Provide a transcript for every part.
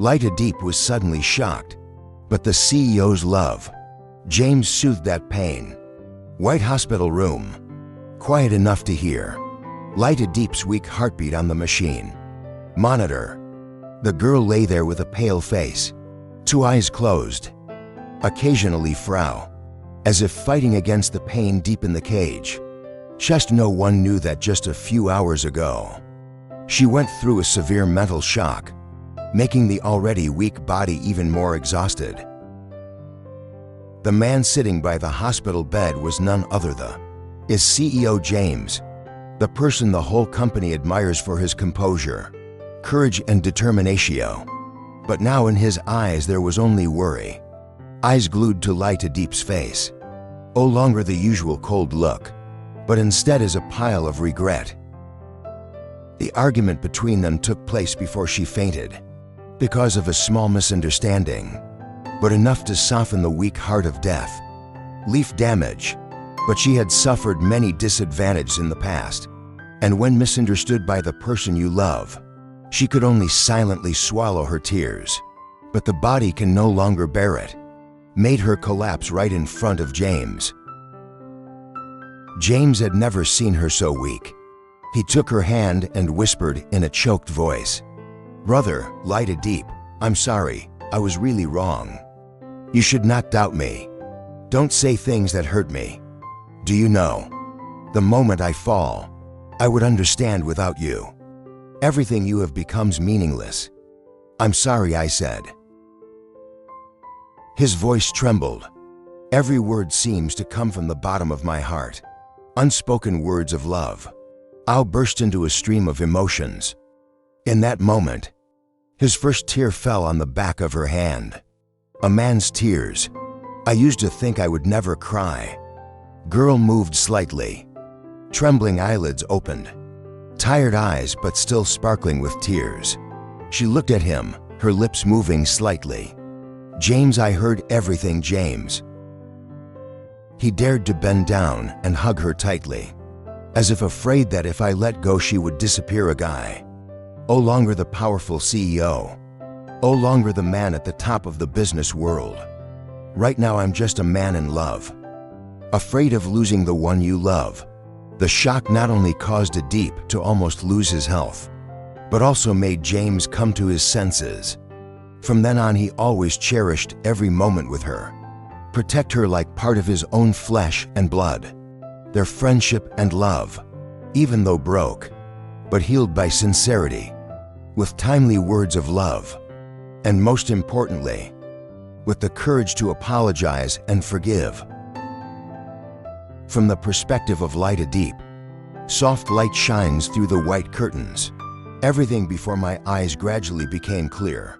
Tu Diep was suddenly shocked. But the CEO's love. James soothed that pain. White hospital room. Quiet enough to hear. Tu Diep's weak heartbeat on the machine. Monitor. The girl lay there with a pale face. 2 eyes closed. Occasionally frown. As if fighting against the pain deep in the cage. Just no one knew that just a few hours ago. She went through a severe mental shock, making the already weak body even more exhausted. The man sitting by the hospital bed was none other than CEO James, the person the whole company admires for his composure, courage and determination. But now in his eyes there was only worry. Eyes glued to Tu Diep's face. No longer the usual cold look, but instead as a pile of regret. The argument between them took place before she fainted, because of a small misunderstanding, but enough to soften the weak heart of death. Leaf damage, but she had suffered many disadvantages in the past, and when misunderstood by the person you love, she could only silently swallow her tears. But the body can no longer bear it. Made her collapse right in front of James. James had never seen her so weak. He took her hand and whispered in a choked voice, "Brother, Tu Diep, I'm sorry, I was really wrong. You should not doubt me. Don't say things that hurt me. Do you know, the moment I fall, I would understand without you. Everything you have becomes meaningless. I'm sorry," I said. His voice trembled. Every word seems to come from the bottom of my heart. Unspoken words of love. I'll burst into a stream of emotions. In that moment, his first tear fell on the back of her hand. A man's tears. I used to think I would never cry. Girl moved slightly. Trembling eyelids opened. Tired eyes but still sparkling with tears. She looked at him, her lips moving slightly. "James, I heard everything, James." He dared to bend down and hug her tightly, as if afraid that if I let go she would disappear. A guy. No longer the powerful CEO. No longer the man at the top of the business world. Right now I'm just a man in love. Afraid of losing the one you love. The shock not only caused Tu Diep to almost lose his health, but also made James come to his senses. From then on he always cherished every moment with her. Protect her like part of his own flesh and blood. Their friendship and love, even though broke, but healed by sincerity, with timely words of love, and most importantly, with the courage to apologize and forgive. From the perspective of Tu Diep, soft light shines through the white curtains. Everything before my eyes gradually became clear.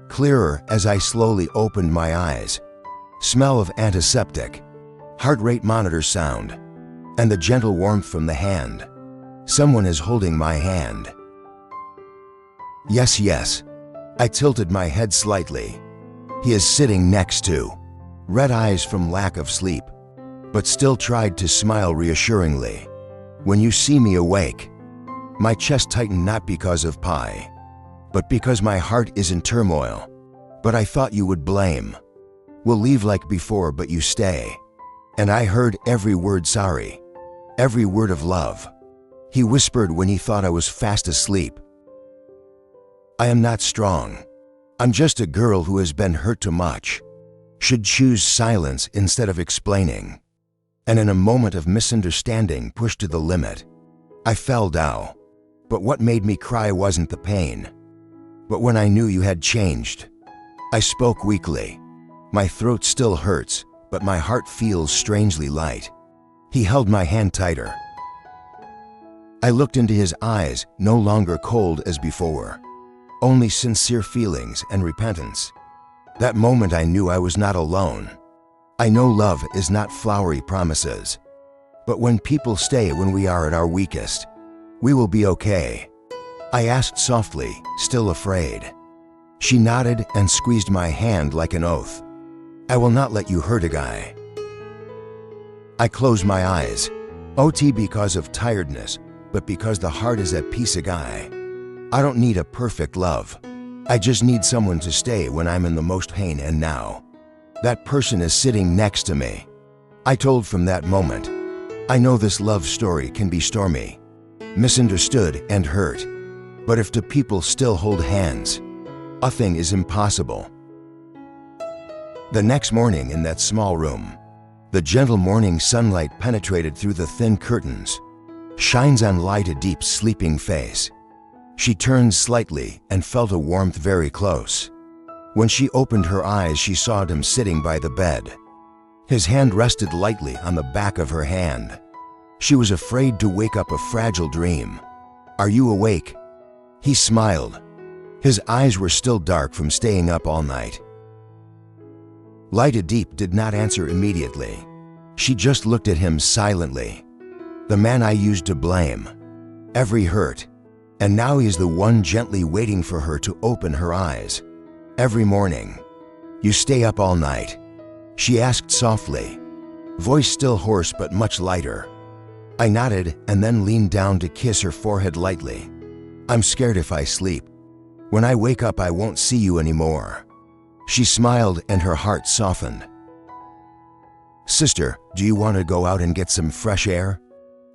Clearer as I slowly opened my eyes. Smell of antiseptic, heart rate monitor sound, and the gentle warmth from the hand. Someone is holding my hand. Yes, yes. I tilted my head slightly. He is sitting next to. Red eyes from lack of sleep, but still tried to smile reassuringly. "When you see me awake," my chest tightened not because of pie, but because my heart is in turmoil. "But I thought you would blame. We'll leave like before, but you stay." And I heard every word sorry, every word of love. He whispered when he thought I was fast asleep. "I am not strong. I'm just a girl who has been hurt too much. Should choose silence instead of explaining." And in a moment of misunderstanding pushed to the limit, I fell down. But what made me cry wasn't the pain, but when I knew you had changed. I spoke weakly. My throat still hurts, but my heart feels strangely light. He held my hand tighter. I looked into his eyes, no longer cold as before, only sincere feelings and repentance. That moment I knew I was not alone. I know love is not flowery promises, but when people stay when we are at our weakest, we will be okay. I asked softly, still afraid. She nodded and squeezed my hand like an oath. "I will not let you hurt a guy." I closed my eyes. OT because of tiredness, but because the heart is at peace. A guy. I don't need a perfect love. I just need someone to stay when I'm in the most pain, and now that person is sitting next to me. I told from that moment. I know this love story can be stormy, misunderstood and hurt, but if two people still hold hands, a thing is impossible. The next morning in that small room, the gentle morning sunlight penetrated through the thin curtains, shines on Tu Diep's sleeping face. She turned slightly and felt a warmth very close. When she opened her eyes, she saw him sitting by the bed. His hand rested lightly on the back of her hand. She was afraid to wake up a fragile dream. "Are you awake?" He smiled. His eyes were still dark from staying up all night. Tu Diep did not answer immediately. She just looked at him silently. The man I used to blame. Every hurt. And now he is the one gently waiting for her to open her eyes. Every morning. "You stay up all night?" she asked softly, voice still hoarse but much lighter. I nodded and then leaned down to kiss her forehead lightly. "I'm scared if I sleep. When I wake up, I won't see you anymore." She smiled and her heart softened. "Sister, do you want to go out and get some fresh air?"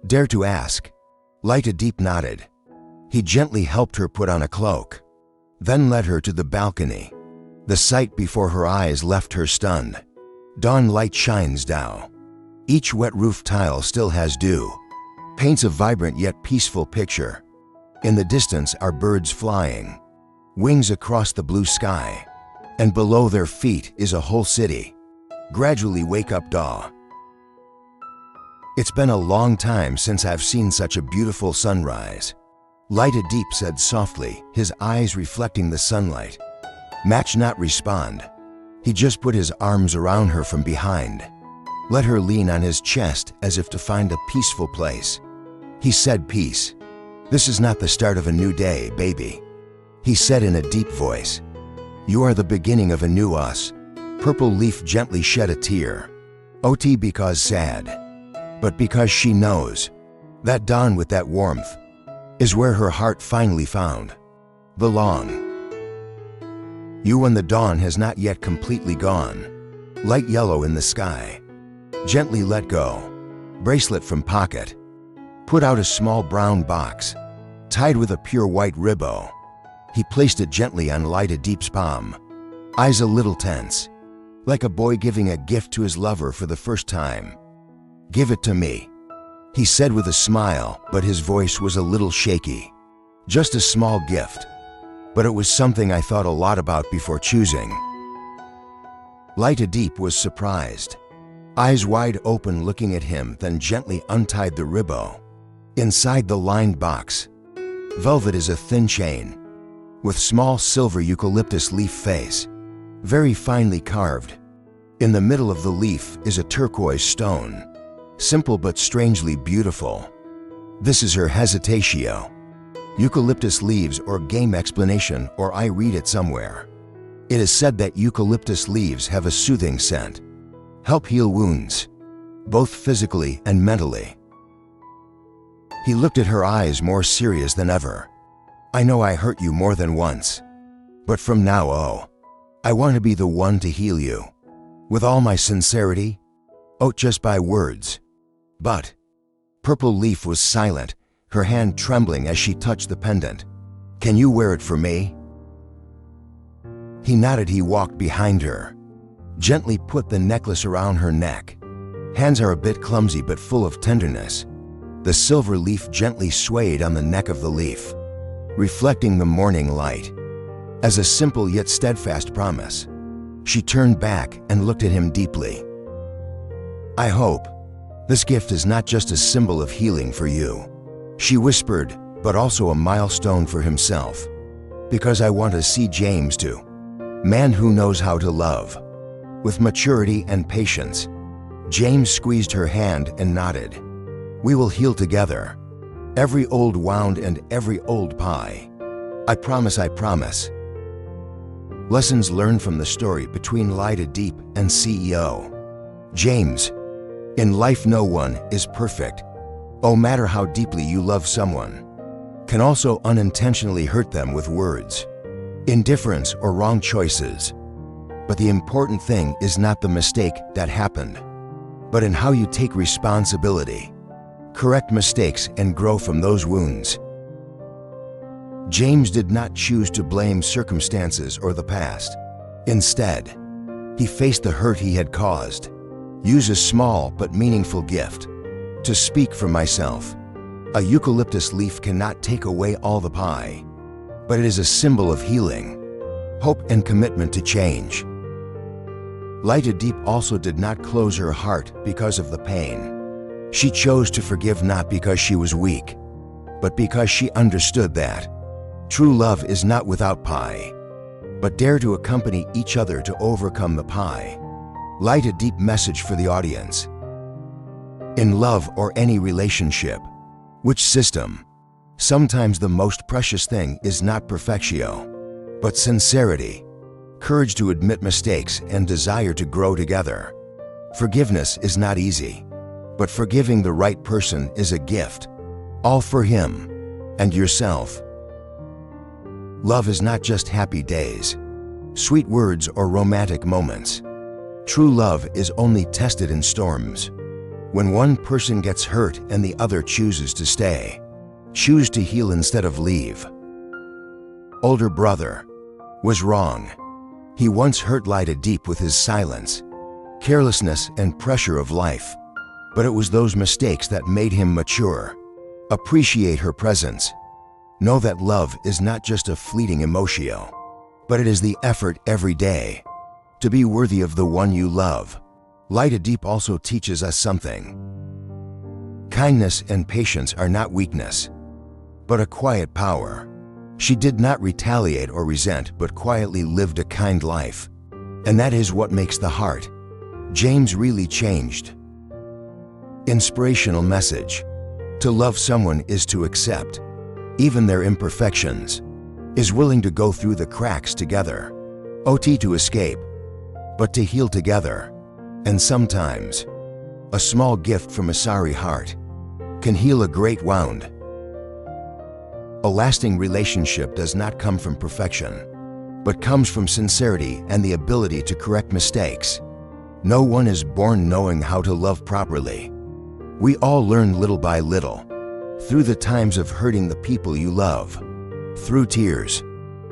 Dare to ask. Tu Diep nodded. He gently helped her put on a cloak, then led her to the balcony. The sight before her eyes left her stunned. Dawn light shines down. Each wet roof tile still has dew, paints a vibrant yet peaceful picture. In the distance are birds flying, wings across the blue sky, and below their feet is a whole city. Gradually wake up, dawn. "It's been a long time since I've seen such a beautiful sunrise," Tu Diep said softly, his eyes reflecting the sunlight. Match not respond. He just put his arms around her from behind, let her lean on his chest as if to find a peaceful place. He said, "Peace. This is not the start of a new day, baby." He said in a deep voice, "You are the beginning of a new us." Purple Leaf gently shed a tear. OT because sad, but because she knows that dawn with that warmth is where her heart finally found belong. You and the dawn has not yet completely gone. Light yellow in the sky. Gently let go. Bracelet from pocket. Put out a small brown box, tied with a pure white ribbon. He placed it gently on Tu Diep's palm. Eyes a little tense, like a boy giving a gift to his lover for the first time. "Give it to me," he said with a smile, but his voice was a little shaky. "Just a small gift, but it was something I thought a lot about before choosing." Tu Diep was surprised, eyes wide open looking at him, then gently untied the ribbon. Inside the lined box, velvet is a thin chain, with small silver eucalyptus leaf face, very finely carved. In the middle of the leaf is a turquoise stone, simple but strangely beautiful. This is her hesitatio. Eucalyptus leaves or game explanation, or I read it somewhere. It is said that eucalyptus leaves have a soothing scent, help heal wounds, both physically and mentally. He looked at her eyes more serious than ever. "I know I hurt you more than once, but from now, I want to be the one to heal you. With all my sincerity, just by words. But," Purple Leaf was silent, her hand trembling as she touched the pendant. "Can you wear it for me?" He nodded. He walked behind her, gently put the necklace around her neck. Hands are a bit clumsy but full of tenderness. The silver leaf gently swayed on the neck of the leaf, reflecting the morning light. As a simple yet steadfast promise, she turned back and looked at him deeply. "I hope this gift is not just a symbol of healing for you," she whispered, "but also a milestone for himself. Because I want to see James too. Man who knows how to love, with maturity and patience." James squeezed her hand and nodded. "We will heal together. Every old wound and every old pie. I promise, I promise." Lessons learned from the story between Tu Diep and CEO James. In life, no one is perfect. No matter how deeply you love someone, can also unintentionally hurt them with words. indifference, or wrong choices. But the important thing is not the mistake that happened, but in how you take responsibility, correct mistakes, and grow from those wounds. James did not choose to blame circumstances or the past. Instead, he faced the hurt he had caused. Use a small but meaningful gift. To speak for myself, a eucalyptus leaf cannot take away all the pie, but it is a symbol of healing, hope, and commitment to change. Tu Diep also did not close her heart because of the pain. She chose to forgive not because she was weak, but because she understood that true love is not without pie, but dare to accompany each other to overcome the pie. Tu Diep message for the audience. In love or any relationship, which system? Sometimes the most precious thing is not perfectio, but sincerity, courage to admit mistakes, and desire to grow together. Forgiveness is not easy, but forgiving the right person is a gift, all for him and yourself. Love is not just happy days, sweet words, or romantic moments. True love is only tested in storms. When one person gets hurt and the other chooses to stay, choose to heal instead of leave. Older brother was wrong. He once hurt Tu Diep with his silence, carelessness, and pressure of life. But it was those mistakes that made him mature. Appreciate her presence. Know that love is not just a fleeting emotion, but it is the effort every day to be worthy of the one you love. Tu Diep also teaches us something. Kindness and patience are not weakness, but a quiet power. She did not retaliate or resent, but quietly lived a kind life. And that is what makes the heart. James really changed. Inspirational message. To love someone is to accept even their imperfections, is willing to go through the cracks together. To escape, but to heal together. And sometimes, a small gift from a sorry heart can heal a great wound. A lasting relationship does not come from perfection, but comes from sincerity and the ability to correct mistakes. No one is born knowing how to love properly. We all learn little by little, through the times of hurting the people you love, through tears,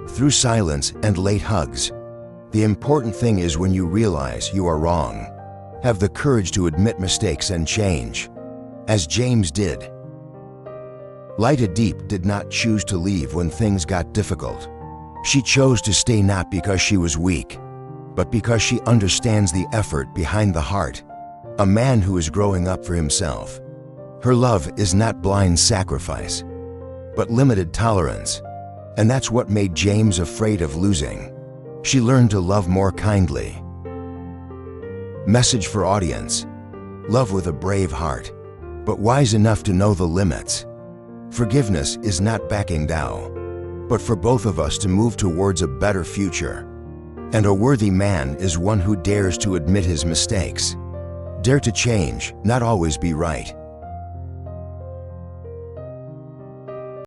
through silence, and late hugs. The important thing is when you realize you are wrong, have the courage to admit mistakes and change, as James did. Tu Diep did not choose to leave when things got difficult. She chose to stay not because she was weak, but because she understands the effort behind the heart. A man who is growing up for himself. Her love is not blind sacrifice, but limited tolerance. And that's what made James afraid of losing. She learned to love more kindly. Message for audience. Love with a brave heart, but wise enough to know the limits. Forgiveness is not backing down, but for both of us to move towards a better future. And a worthy man is one who dares to admit his mistakes. Dare to change, not always be right.